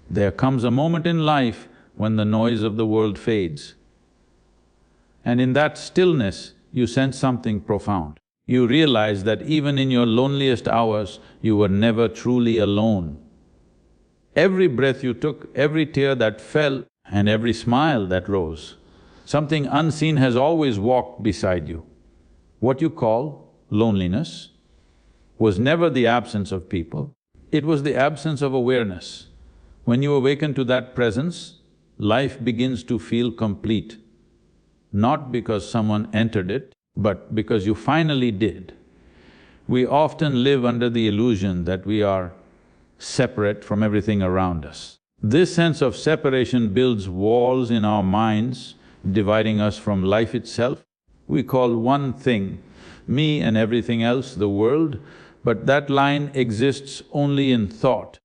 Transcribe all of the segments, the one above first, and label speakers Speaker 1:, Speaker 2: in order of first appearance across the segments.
Speaker 1: There comes a moment in life when the noise of the world fades. And in that stillness, you sense something profound. You realize that even in your loneliest hours, you were never truly alone. Every breath you took, every tear that fell, and every smile that rose, something unseen has always walked beside you. What you call loneliness was never the absence of people, it was the absence of awareness. When you awaken to that presence, life begins to feel complete. Not because someone entered it, but because you finally did. We often live under the illusion that we are separate from everything around us. This sense of separation builds walls in our minds, dividing us from life itself. We call one thing me and everything else the world, but that line exists only in thought.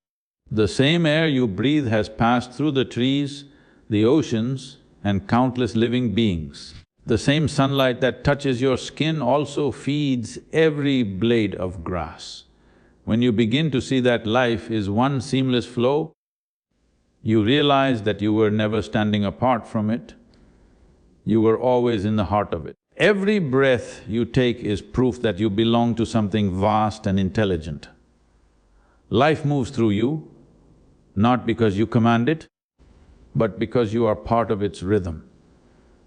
Speaker 1: The same air you breathe has passed through the trees, the oceans, and countless living beings. The same sunlight that touches your skin also feeds every blade of grass. When you begin to see that life is one seamless flow, you realize that you were never standing apart from it, you were always in the heart of it. Every breath you take is proof that you belong to something vast and intelligent. Life moves through you, not because you command it, but because you are part of its rhythm.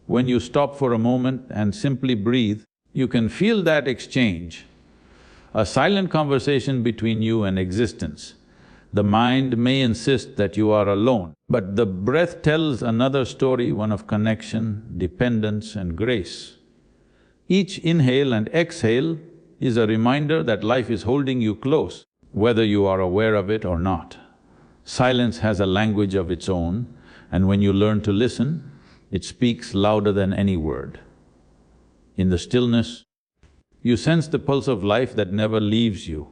Speaker 1: When you stop for a moment and simply breathe, you can feel that exchange, a silent conversation between you and existence. The mind may insist that you are alone, but the breath tells another story, one of connection, dependence and grace. Each inhale and exhale is a reminder that life is holding you close, whether you are aware of it or not. Silence has a language of its own, and when you learn to listen, it speaks louder than any word. In the stillness, you sense the pulse of life that never leaves you.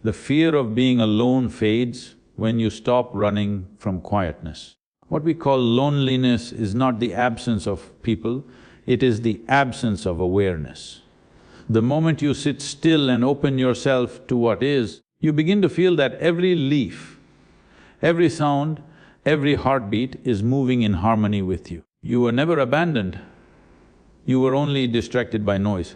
Speaker 1: The fear of being alone fades when you stop running from quietness. What we call loneliness is not the absence of people, it is the absence of awareness. The moment you sit still and open yourself to what is, you begin to feel that every leaf, every sound, every heartbeat is moving in harmony with you. You were never abandoned, you were only distracted by noise.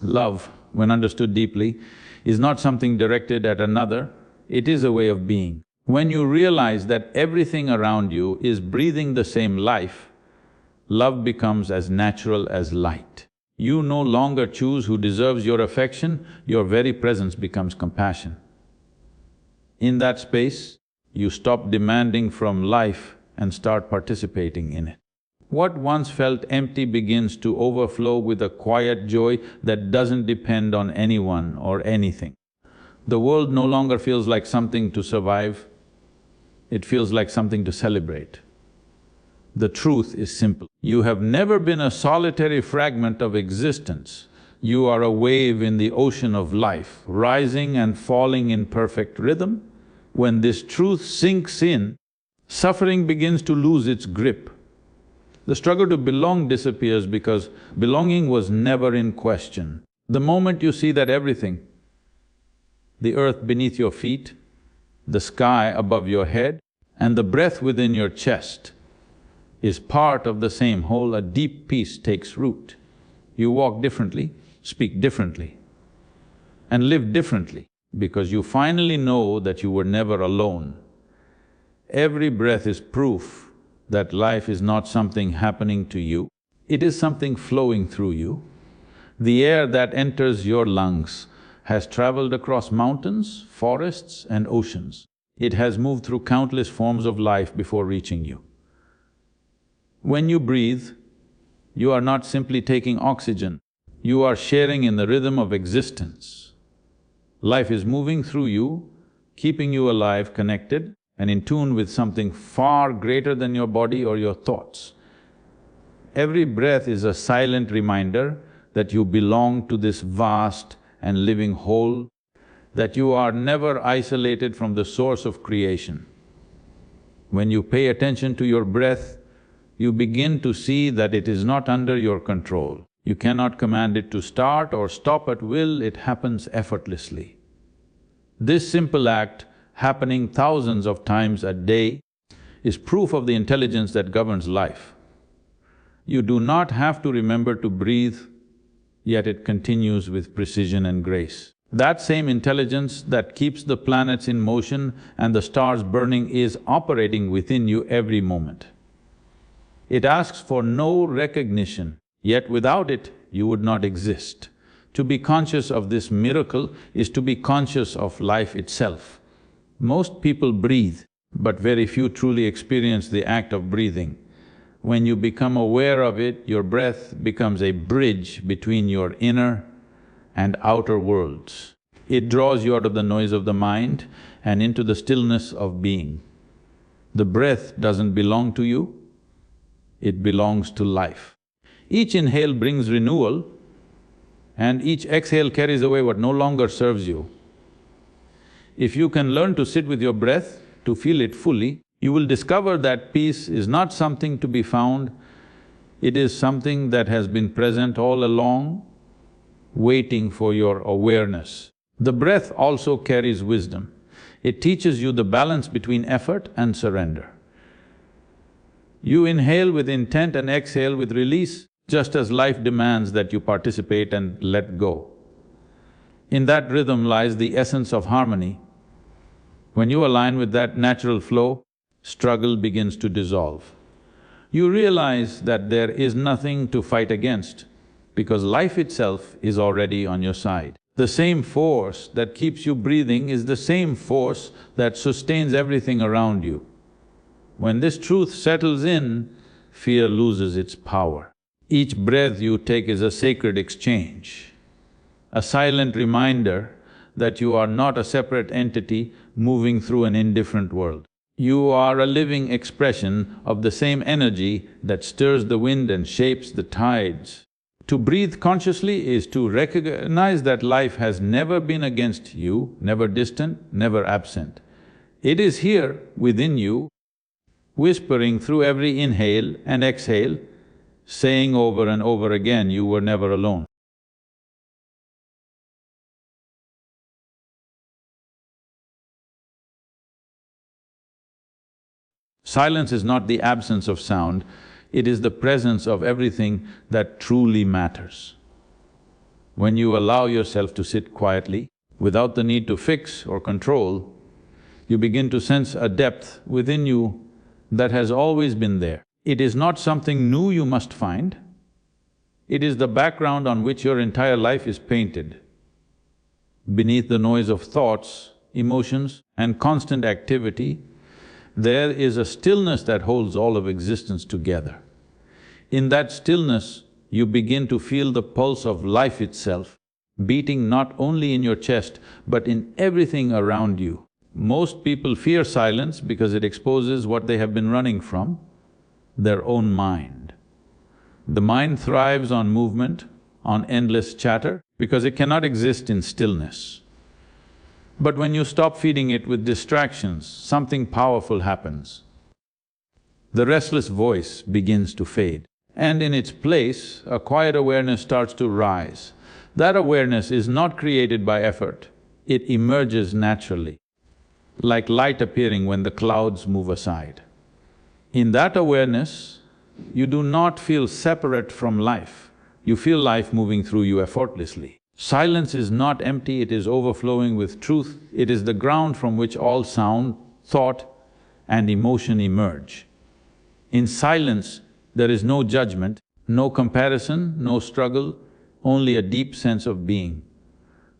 Speaker 1: Love, when understood deeply, is not something directed at another, it is a way of being. When you realize that everything around you is breathing the same life, love becomes as natural as light. You no longer choose who deserves your affection, your very presence becomes compassion. In that space, you stop demanding from life and start participating in it. What once felt empty begins to overflow with a quiet joy that doesn't depend on anyone or anything. The world no longer feels like something to survive, it feels like something to celebrate. The truth is simple. You have never been a solitary fragment of existence. You are a wave in the ocean of life, rising and falling in perfect rhythm. When this truth sinks in, suffering begins to lose its grip. The struggle to belong disappears because belonging was never in question. The moment you see that everything, the earth beneath your feet, the sky above your head, and the breath within your chest is part of the same whole, a deep peace takes root. You walk differently, speak differently, and live differently because you finally know that you were never alone. Every breath is proof that life is not something happening to you, it is something flowing through you. The air that enters your lungs has traveled across mountains, forests and oceans. It has moved through countless forms of life before reaching you. When you breathe, you are not simply taking oxygen, you are sharing in the rhythm of existence. Life is moving through you, keeping you alive, connected, and in tune with something far greater than your body or your thoughts. Every breath is a silent reminder that you belong to this vast and living whole, that you are never isolated from the source of creation. When you pay attention to your breath, you begin to see that it is not under your control. You cannot command it to start or stop at will, it happens effortlessly. This simple act happening thousands of times a day, is proof of the intelligence that governs life. You do not have to remember to breathe, yet it continues with precision and grace. That same intelligence that keeps the planets in motion and the stars burning is operating within you every moment. It asks for no recognition, yet without it, you would not exist. To be conscious of this miracle is to be conscious of life itself. Most people breathe, but very few truly experience the act of breathing. When you become aware of it, your breath becomes a bridge between your inner and outer worlds. It draws you out of the noise of the mind and into the stillness of being. The breath doesn't belong to you, it belongs to life. Each inhale brings renewal, and each exhale carries away what no longer serves you. If you can learn to sit with your breath, to feel it fully, you will discover that peace is not something to be found, it is something that has been present all along, waiting for your awareness. The breath also carries wisdom. It teaches you the balance between effort and surrender. You inhale with intent and exhale with release, just as life demands that you participate and let go. In that rhythm lies the essence of harmony. When you align with that natural flow, struggle begins to dissolve. You realize that there is nothing to fight against, because life itself is already on your side. The same force that keeps you breathing is the same force that sustains everything around you. When this truth settles in, fear loses its power. Each breath you take is a sacred exchange, a silent reminder that you are not a separate entity moving through an indifferent world. You are a living expression of the same energy that stirs the wind and shapes the tides. To breathe consciously is to recognize that life has never been against you, never distant, never absent. It is here within you, whispering through every inhale and exhale, saying over and over again, you were never alone. Silence is not the absence of sound, it is the presence of everything that truly matters. When you allow yourself to sit quietly, without the need to fix or control, you begin to sense a depth within you that has always been there. It is not something new you must find, it is the background on which your entire life is painted. Beneath the noise of thoughts, emotions and constant activity, there is a stillness that holds all of existence together. In that stillness, you begin to feel the pulse of life itself, beating not only in your chest, but in everything around you. Most people fear silence because it exposes what they have been running from, their own mind. The mind thrives on movement, on endless chatter, because it cannot exist in stillness. But when you stop feeding it with distractions, something powerful happens. The restless voice begins to fade, and in its place, a quiet awareness starts to rise. That awareness is not created by effort, it emerges naturally, like light appearing when the clouds move aside. In that awareness, you do not feel separate from life, you feel life moving through you effortlessly. Silence is not empty, it is overflowing with truth, it is the ground from which all sound, thought and emotion emerge. In silence, there is no judgment, no comparison, no struggle, only a deep sense of being.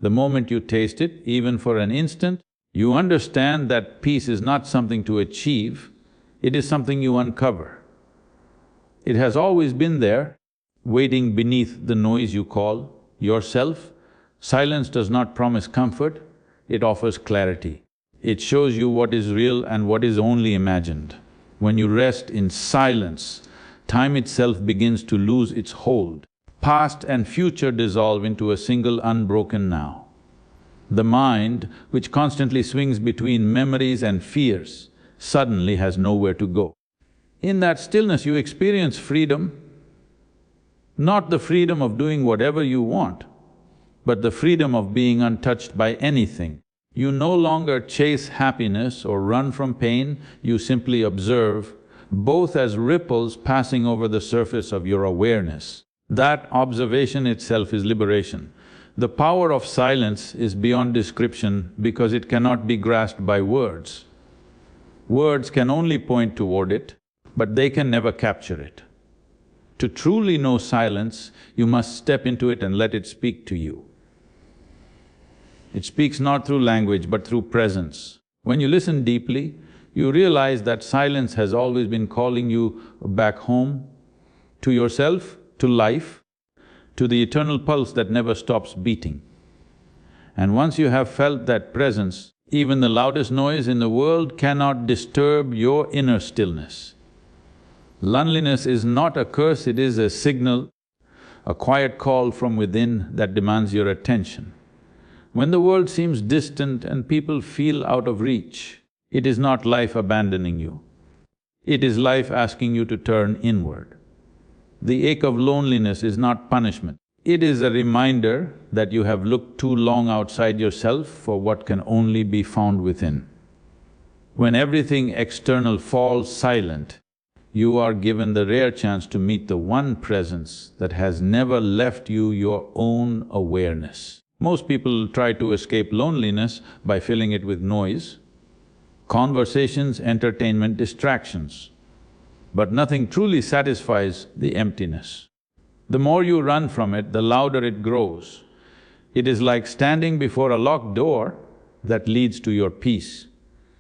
Speaker 1: The moment you taste it, even for an instant, you understand that peace is not something to achieve, it is something you uncover. It has always been there, waiting beneath the noise you call yourself. Silence does not promise comfort, it offers clarity. It shows you what is real and what is only imagined. When you rest in silence, time itself begins to lose its hold. Past and future dissolve into a single unbroken now. The mind, which constantly swings between memories and fears, suddenly has nowhere to go. In that stillness, you experience freedom, not the freedom of doing whatever you want, but the freedom of being untouched by anything. You no longer chase happiness or run from pain, you simply observe, both as ripples passing over the surface of your awareness. That observation itself is liberation. The power of silence is beyond description because it cannot be grasped by words. Words can only point toward it, but they can never capture it. To truly know silence, you must step into it and let it speak to you. It speaks not through language but through presence. When you listen deeply, you realize that silence has always been calling you back home, to yourself, to life, to the eternal pulse that never stops beating. And once you have felt that presence, even the loudest noise in the world cannot disturb your inner stillness. Loneliness is not a curse, it is a signal, a quiet call from within that demands your attention. When the world seems distant and people feel out of reach, it is not life abandoning you. It is life asking you to turn inward. The ache of loneliness is not punishment. It is a reminder that you have looked too long outside yourself for what can only be found within. When everything external falls silent, you are given the rare chance to meet the one presence that has never left you your own awareness. Most people try to escape loneliness by filling it with noise, conversations, entertainment, distractions. But nothing truly satisfies the emptiness. The more you run from it, the louder it grows. It is like standing before a locked door that leads to your peace,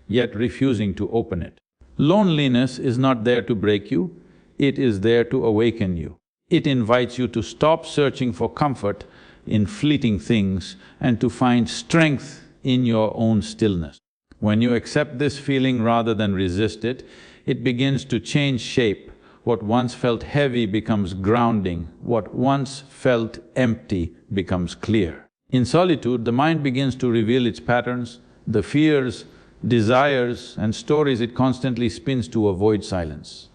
Speaker 1: yet refusing to open it. Loneliness is not there to break you, it is there to awaken you. It invites you to stop searching for comfort in fleeting things and to find strength in your own stillness. When you accept this feeling rather than resist it, it begins to change shape. What once felt heavy becomes grounding, what once felt empty becomes clear. In solitude, the mind begins to reveal its patterns, the fears, desires and stories it constantly spins to avoid silence.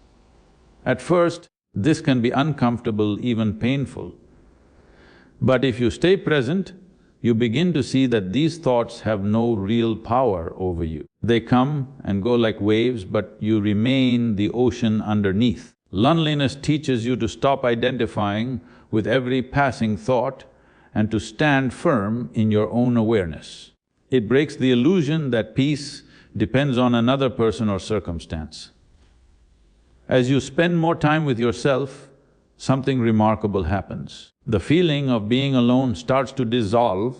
Speaker 1: At first, this can be uncomfortable, even painful. But if you stay present, you begin to see that these thoughts have no real power over you. They come and go like waves, but you remain the ocean underneath. Loneliness teaches you to stop identifying with every passing thought and to stand firm in your own awareness. It breaks the illusion that peace depends on another person or circumstance. As you spend more time with yourself, something remarkable happens. The feeling of being alone starts to dissolve,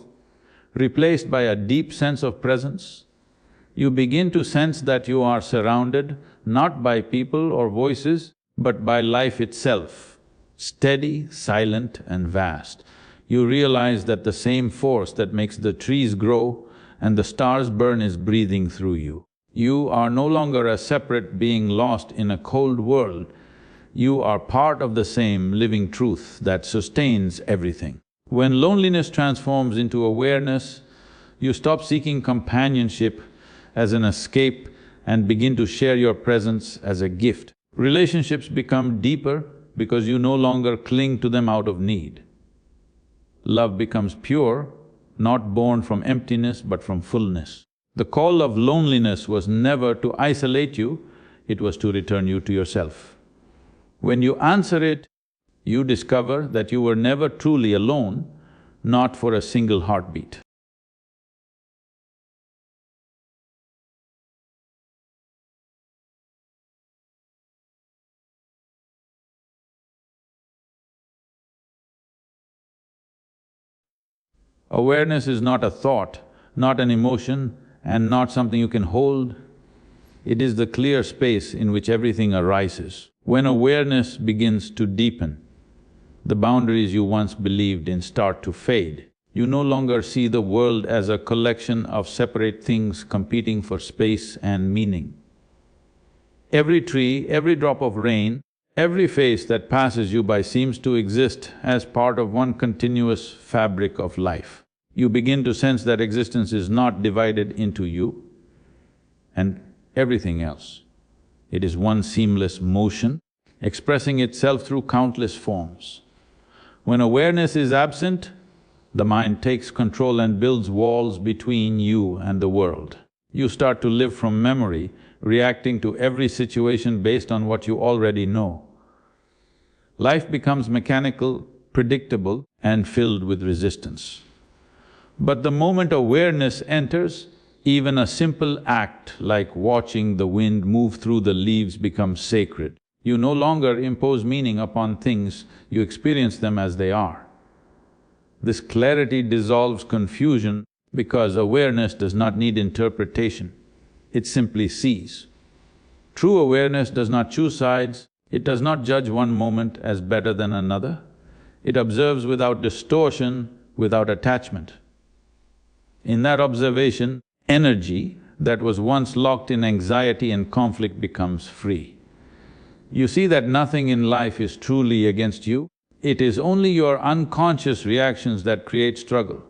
Speaker 1: replaced by a deep sense of presence. You begin to sense that you are surrounded not by people or voices, but by life itself, steady, silent and vast. You realize that the same force that makes the trees grow and the stars burn is breathing through you. You are no longer a separate being lost in a cold world. You are part of the same living truth that sustains everything. When loneliness transforms into awareness, you stop seeking companionship as an escape and begin to share your presence as a gift. Relationships become deeper because you no longer cling to them out of need. Love becomes pure, not born from emptiness but from fullness. The call of loneliness was never to isolate you, it was to return you to yourself. When you answer it, you discover that you were never truly alone, not for a single heartbeat. Awareness is not a thought, not an emotion, and not something you can hold. It is the clear space in which everything arises. When awareness begins to deepen, the boundaries you once believed in start to fade. You no longer see the world as a collection of separate things competing for space and meaning. Every tree, every drop of rain, every face that passes you by seems to exist as part of one continuous fabric of life. You begin to sense that existence is not divided into you and everything else. It is one seamless motion, expressing itself through countless forms. When awareness is absent, The mind takes control and builds walls between you and the world. You start to live from memory, reacting to every situation based on what you already know. Life becomes mechanical, predictable, and filled with resistance. But the moment awareness enters, even a simple act like watching the wind move through the leaves becomes sacred. You no longer impose meaning upon things, you experience them as they are. This clarity dissolves confusion because awareness does not need interpretation, it simply sees. True awareness does not choose sides, it does not judge one moment as better than another. It observes without distortion, without attachment. In that observation, energy that was once locked in anxiety and conflict becomes free. You see that nothing in life is truly against you, it is only your unconscious reactions that create struggle.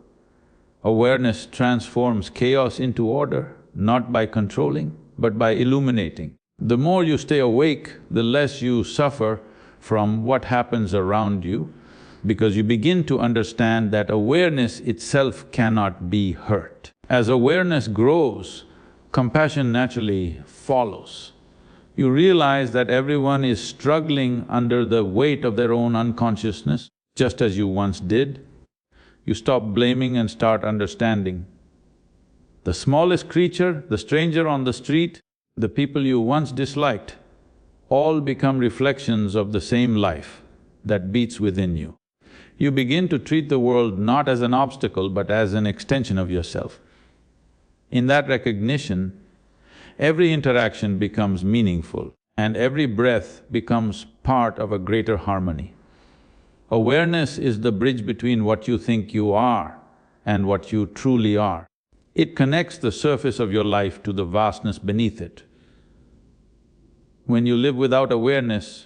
Speaker 1: Awareness transforms chaos into order, not by controlling, but by illuminating. The more you stay awake, the less you suffer from what happens around you, because you begin to understand that awareness itself cannot be hurt. As awareness grows, compassion naturally follows. You realize that everyone is struggling under the weight of their own unconsciousness, just as you once did. You stop blaming and start understanding. The smallest creature, the stranger on the street, the people you once disliked, all become reflections of the same life that beats within you. You begin to treat the world not as an obstacle but as an extension of yourself. In that recognition, every interaction becomes meaningful and every breath becomes part of a greater harmony. Awareness is the bridge between what you think you are and what you truly are. It connects the surface of your life to the vastness beneath it. When you live without awareness,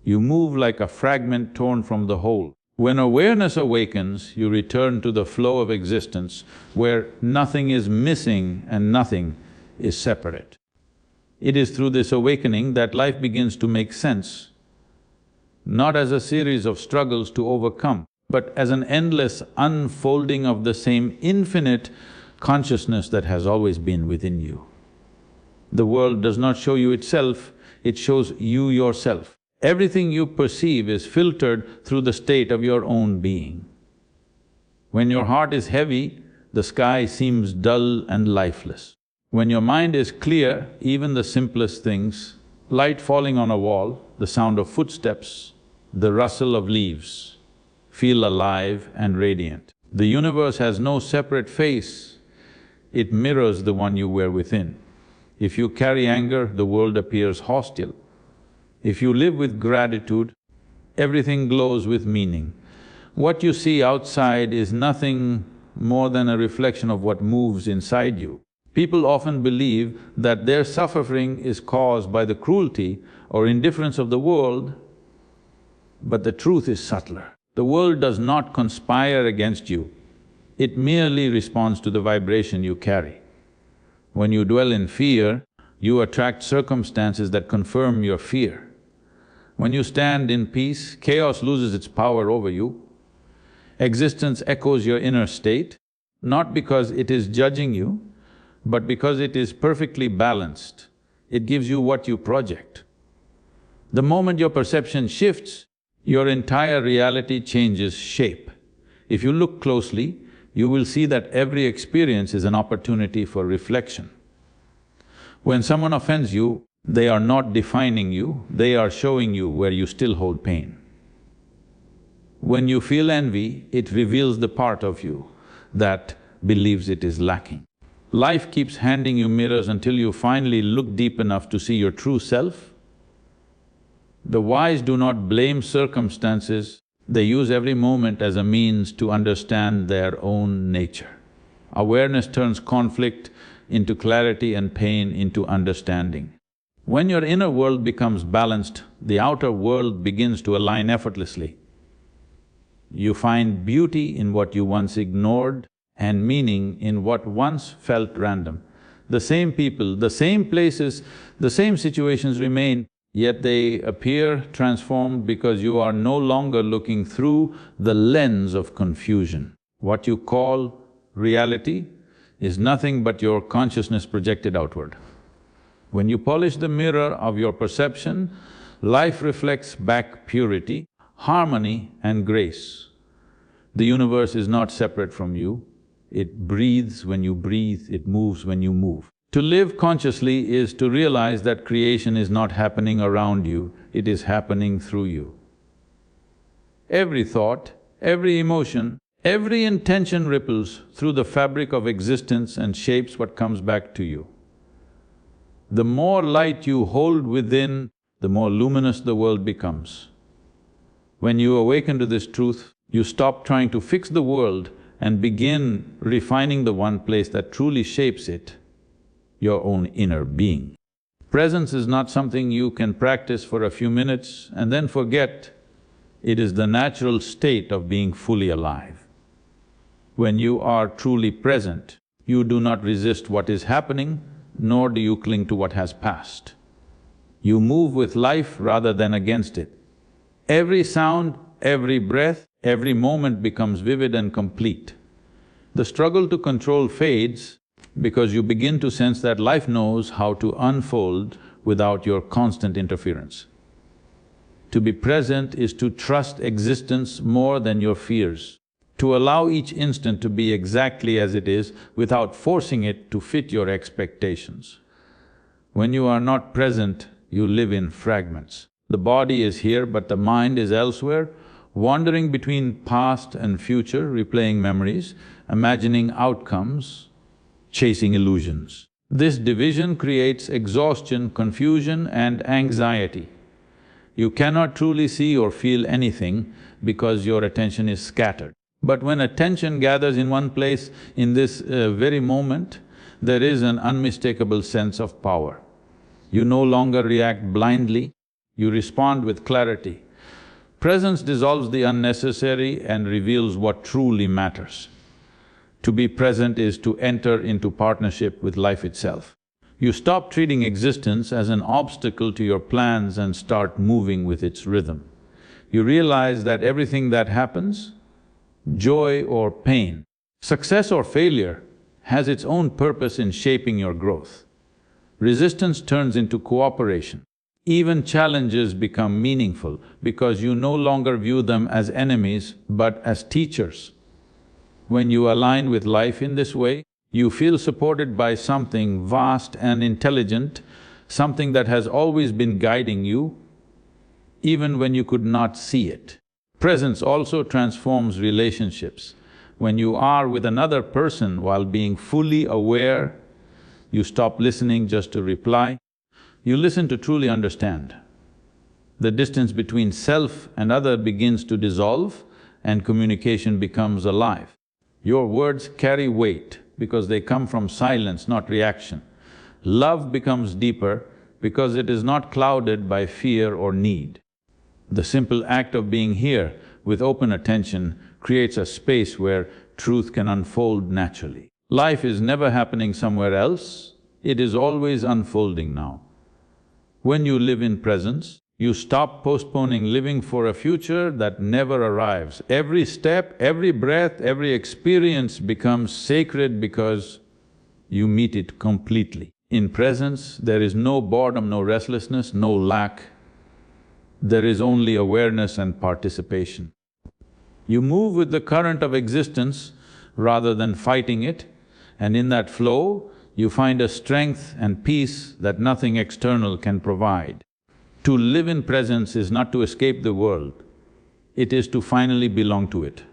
Speaker 1: you move like a fragment torn from the whole. When awareness awakens, you return to the flow of existence where nothing is missing and nothing is separate. It is through this awakening that life begins to make sense, not as a series of struggles to overcome, but as an endless unfolding of the same infinite consciousness that has always been within you. The world does not show you itself, it shows you yourself. Everything you perceive is filtered through the state of your own being. When your heart is heavy, the sky seems dull and lifeless. When your mind is clear, even the simplest things, light falling on a wall, the sound of footsteps, the rustle of leaves, feel alive and radiant. The universe has no separate face, it mirrors the one you wear within. If you carry anger, the world appears hostile. If you live with gratitude, everything glows with meaning. What you see outside is nothing more than a reflection of what moves inside you. People often believe that their suffering is caused by the cruelty or indifference of the world, but the truth is subtler. The world does not conspire against you, it merely responds to the vibration you carry. When you dwell in fear, you attract circumstances that confirm your fear. When you stand in peace, chaos loses its power over you. Existence echoes your inner state, not because it is judging you, but because it is perfectly balanced. It gives you what you project. The moment your perception shifts, your entire reality changes shape. If you look closely, you will see that every experience is an opportunity for reflection. When someone offends you, they are not defining you, they are showing you where you still hold pain. When you feel envy, it reveals the part of you that believes it is lacking. Life keeps handing you mirrors until you finally look deep enough to see your true self. The wise do not blame circumstances, they use every moment as a means to understand their own nature. Awareness turns conflict into clarity and pain into understanding. When your inner world becomes balanced, the outer world begins to align effortlessly. You find beauty in what you once ignored and meaning in what once felt random. The same people, the same places, the same situations remain, yet they appear transformed because you are no longer looking through the lens of confusion. What you call reality is nothing but your consciousness projected outward. When you polish the mirror of your perception, life reflects back purity, harmony and grace. The universe is not separate from you. It breathes when you breathe, it moves when you move. To live consciously is to realize that creation is not happening around you, it is happening through you. Every thought, every emotion, every intention ripples through the fabric of existence and shapes what comes back to you. The more light you hold within, the more luminous the world becomes. When you awaken to this truth, you stop trying to fix the world and begin refining the one place that truly shapes it, your own inner being. Presence is not something you can practice for a few minutes and then forget. It is the natural state of being fully alive. When you are truly present, you do not resist what is happening, nor do you cling to what has passed. You move with life rather than against it. Every sound, every breath, every moment becomes vivid and complete. The struggle to control fades because you begin to sense that life knows how to unfold without your constant interference. To be present is to trust existence more than your fears, to allow each instant to be exactly as it is without forcing it to fit your expectations. When you are not present, you live in fragments. The body is here but the mind is elsewhere, wandering between past and future, replaying memories, imagining outcomes, chasing illusions. This division creates exhaustion, confusion and anxiety. You cannot truly see or feel anything because your attention is scattered. But when attention gathers in one place in this very moment, there is an unmistakable sense of power. You no longer react blindly, you respond with clarity. Presence dissolves the unnecessary and reveals what truly matters. To be present is to enter into partnership with life itself. You stop treating existence as an obstacle to your plans and start moving with its rhythm. You realize that everything that happens, joy or pain, success or failure, has its own purpose in shaping your growth. Resistance turns into cooperation. Even challenges become meaningful because you no longer view them as enemies but as teachers. When you align with life in this way, you feel supported by something vast and intelligent, something that has always been guiding you, even when you could not see it. Presence also transforms relationships. When you are with another person while being fully aware, you stop listening just to reply, you listen to truly understand. The distance between self and other begins to dissolve and communication becomes alive. Your words carry weight because they come from silence, not reaction. Love becomes deeper because it is not clouded by fear or need. The simple act of being here with open attention creates a space where truth can unfold naturally. Life is never happening somewhere else, it is always unfolding now. When you live in presence, you stop postponing living for a future that never arrives. Every step, every breath, every experience becomes sacred because you meet it completely. In presence, there is no boredom, no restlessness, no lack. There is only awareness and participation. You move with the current of existence rather than fighting it, and in that flow, you find a strength and peace that nothing external can provide. To live in presence is not to escape the world, it is to finally belong to it.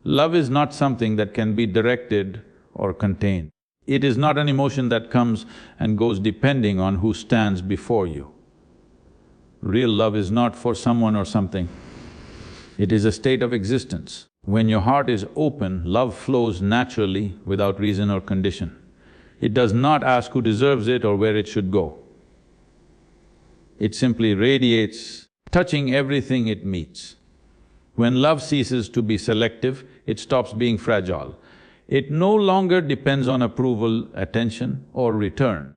Speaker 1: Love is not something that can be directed or contained. It is not an emotion that comes and goes depending on who stands before you. Real love is not for someone or something, it is a state of existence. When your heart is open, love flows naturally without reason or condition. It does not ask who deserves it or where it should go. It simply radiates, touching everything it meets. When love ceases to be selective, it stops being fragile. It no longer depends on approval, attention or return.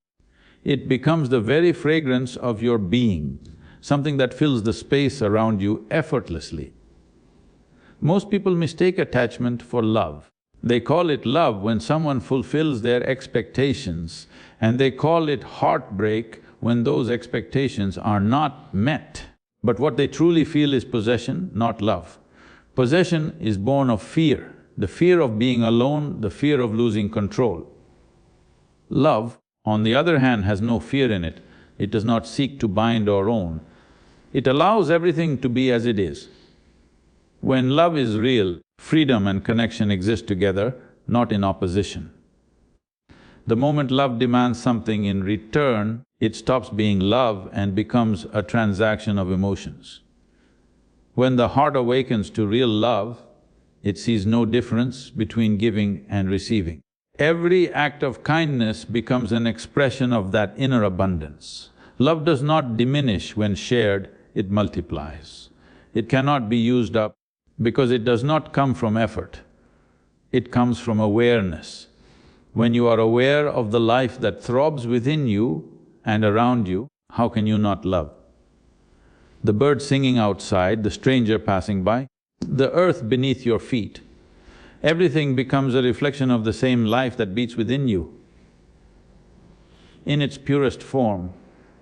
Speaker 1: It becomes the very fragrance of your being, something that fills the space around you effortlessly. Most people mistake attachment for love. They call it love when someone fulfills their expectations, and they call it heartbreak when those expectations are not met. But what they truly feel is possession, not love. Possession is born of fear, the fear of being alone, the fear of losing control. Love, on the other hand, has no fear in it. It does not seek to bind or own. It allows everything to be as it is. When love is real, freedom and connection exist together, not in opposition. The moment love demands something in return, it stops being love and becomes a transaction of emotions. When the heart awakens to real love, it sees no difference between giving and receiving. Every act of kindness becomes an expression of that inner abundance. Love does not diminish when shared, it multiplies. It cannot be used up because it does not come from effort. It comes from awareness. When you are aware of the life that throbs within you and around you, how can you not love? The bird singing outside, the stranger passing by, the earth beneath your feet, everything becomes a reflection of the same life that beats within you. In its purest form,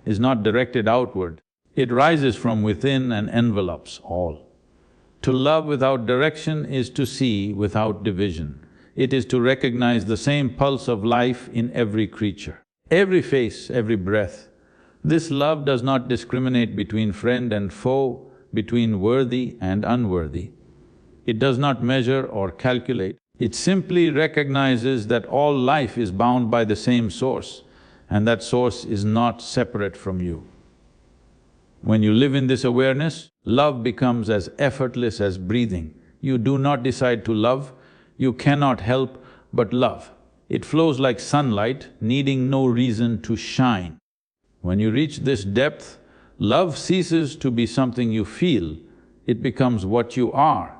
Speaker 1: is not directed outward, it rises from within and envelopes all. To love without direction is to see without division. It is to recognize the same pulse of life in every creature, every face, every breath. This love does not discriminate between friend and foe, between worthy and unworthy. It does not measure or calculate, it simply recognizes that all life is bound by the same source, and that source is not separate from you. When you live in this awareness, love becomes as effortless as breathing. You do not decide to love, you cannot help but love. It flows like sunlight, needing no reason to shine. When you reach this depth, love ceases to be something you feel, it becomes what you are.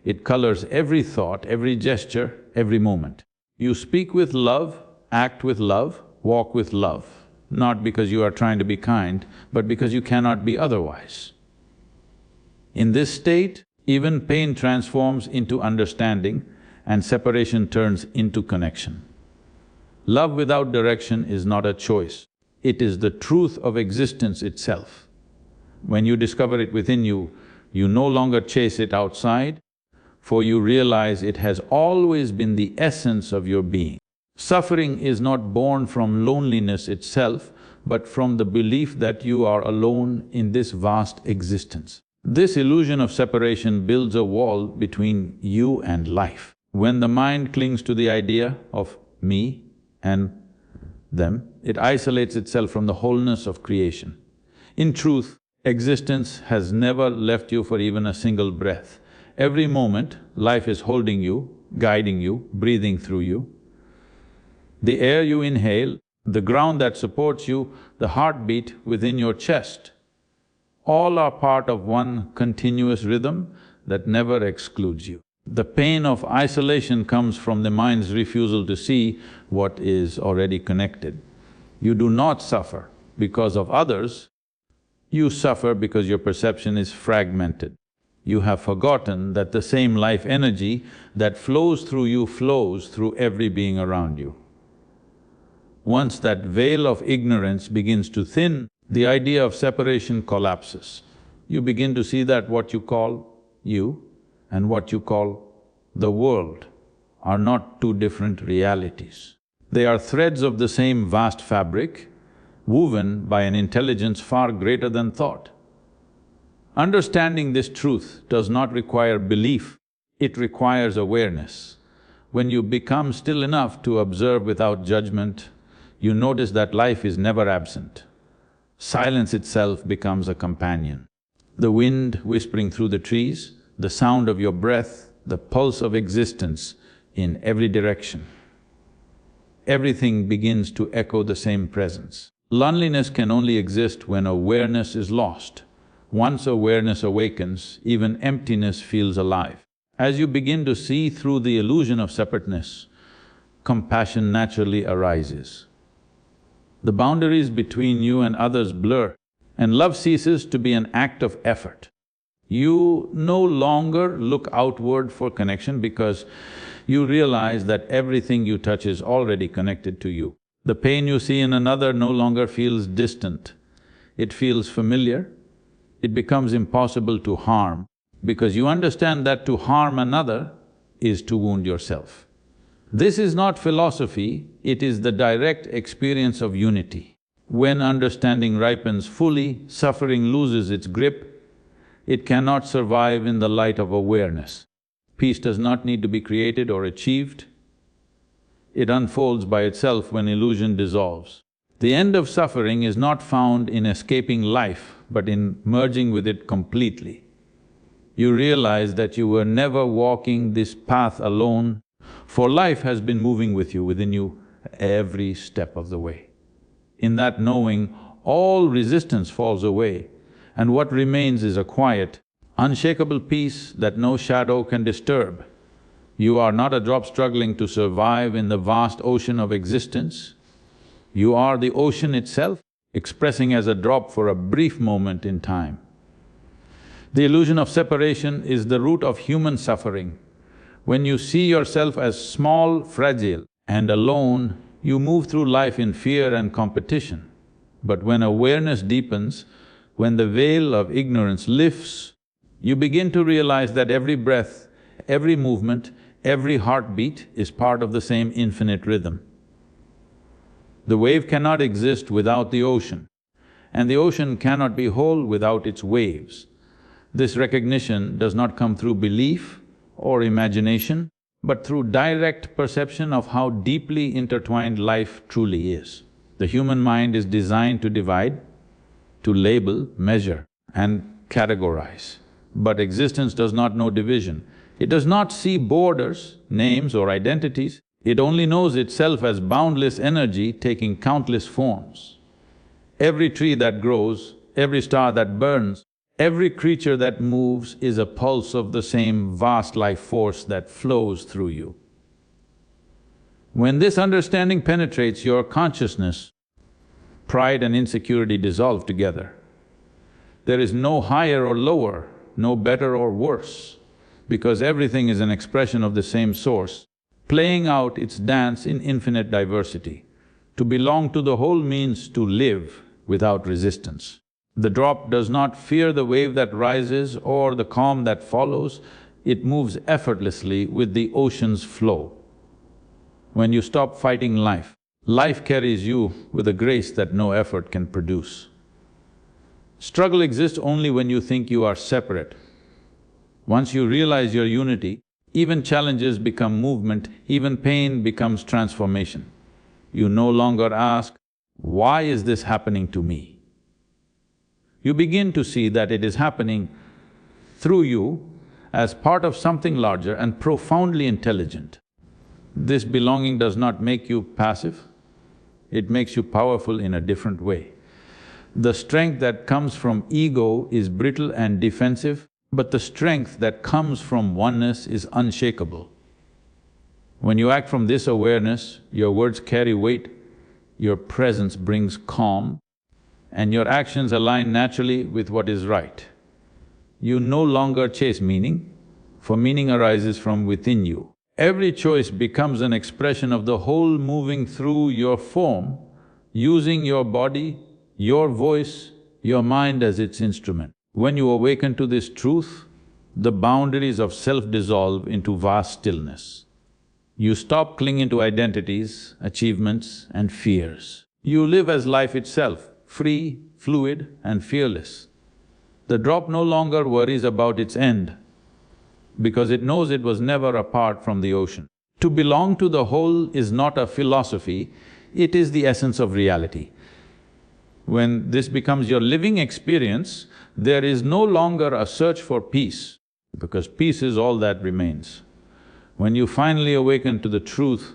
Speaker 1: It colors every thought, every gesture, every moment. You speak with love, act with love, walk with love, not because you are trying to be kind, but because you cannot be otherwise. In this state, even pain transforms into understanding and separation turns into connection. Love without direction is not a choice, it is the truth of existence itself. When you discover it within you, you no longer chase it outside, for you realize it has always been the essence of your being. Suffering is not born from loneliness itself, but from the belief that you are alone in this vast existence. This illusion of separation builds a wall between you and life. When the mind clings to the idea of me and them, it isolates itself from the wholeness of creation. In truth, existence has never left you for even a single breath. Every moment, life is holding you, guiding you, breathing through you. The air you inhale, the ground that supports you, the heartbeat within your chest, all are part of one continuous rhythm that never excludes you. The pain of isolation comes from the mind's refusal to see what is already connected. You do not suffer because of others, you suffer because your perception is fragmented. You have forgotten that the same life energy that flows through you flows through every being around you. Once that veil of ignorance begins to thin, the idea of separation collapses. You begin to see that what you call you and what you call the world are not two different realities. They are threads of the same vast fabric, woven by an intelligence far greater than thought. Understanding this truth does not require belief, it requires awareness. When you become still enough to observe without judgment, you notice that life is never absent. Silence itself becomes a companion. The wind whispering through the trees, the sound of your breath, the pulse of existence in every direction. Everything begins to echo the same presence. Loneliness can only exist when awareness is lost. Once awareness awakens, even emptiness feels alive. As you begin to see through the illusion of separateness, compassion naturally arises. The boundaries between you and others blur, and love ceases to be an act of effort. You no longer look outward for connection because you realize that everything you touch is already connected to you. The pain you see in another no longer feels distant, it feels familiar. It becomes impossible to harm because you understand that to harm another is to wound yourself. This is not philosophy, it is the direct experience of unity. When understanding ripens fully, suffering loses its grip. It cannot survive in the light of awareness. Peace does not need to be created or achieved. It unfolds by itself when illusion dissolves. The end of suffering is not found in escaping life, but in merging with it completely. You realize that you were never walking this path alone, for life has been moving with you, within you, every step of the way. In that knowing, all resistance falls away, and what remains is a quiet, unshakable peace that no shadow can disturb. You are not a drop struggling to survive in the vast ocean of existence. You are the ocean itself, expressing as a drop for a brief moment in time. The illusion of separation is the root of human suffering. When you see yourself as small, fragile and alone, you move through life in fear and competition. But when awareness deepens, when the veil of ignorance lifts, you begin to realize that every breath, every movement, every heartbeat is part of the same infinite rhythm. The wave cannot exist without the ocean, and the ocean cannot be whole without its waves. This recognition does not come through belief or imagination, but through direct perception of how deeply intertwined life truly is. The human mind is designed to divide, to label, measure and categorize. But existence does not know division. It does not see borders, names or identities. It only knows itself as boundless energy taking countless forms. Every tree that grows, every star that burns, every creature that moves is a pulse of the same vast life force that flows through you. When this understanding penetrates your consciousness, pride and insecurity dissolve together. There is no higher or lower, no better or worse, because everything is an expression of the same source, playing out its dance in infinite diversity. To belong to the whole means to live without resistance. The drop does not fear the wave that rises or the calm that follows, it moves effortlessly with the ocean's flow. When you stop fighting life, life carries you with a grace that no effort can produce. Struggle exists only when you think you are separate. Once you realize your unity, even challenges become movement, even pain becomes transformation. You no longer ask, why is this happening to me? You begin to see that it is happening through you as part of something larger and profoundly intelligent. This belonging does not make you passive, it makes you powerful in a different way. The strength that comes from ego is brittle and defensive, but the strength that comes from oneness is unshakable. When you act from this awareness, your words carry weight, your presence brings calm, and your actions align naturally with what is right. You no longer chase meaning, for meaning arises from within you. Every choice becomes an expression of the whole moving through your form, using your body, your voice, your mind as its instrument. When you awaken to this truth, the boundaries of self dissolve into vast stillness. You stop clinging to identities, achievements and fears. You live as life itself, free, fluid and fearless. The drop no longer worries about its end, because it knows it was never apart from the ocean. To belong to the whole is not a philosophy, it is the essence of reality. When this becomes your living experience, there is no longer a search for peace, because peace is all that remains. When you finally awaken to the truth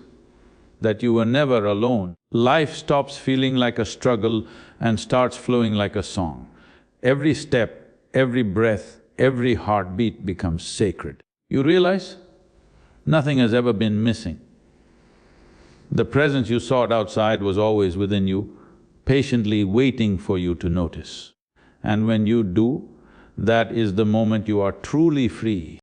Speaker 1: that you were never alone, life stops feeling like a struggle and starts flowing like a song. Every step, every breath, every heartbeat becomes sacred. You realize nothing has ever been missing. The presence you sought outside was always within you, patiently waiting for you to notice. And when you do, that is the moment you are truly free.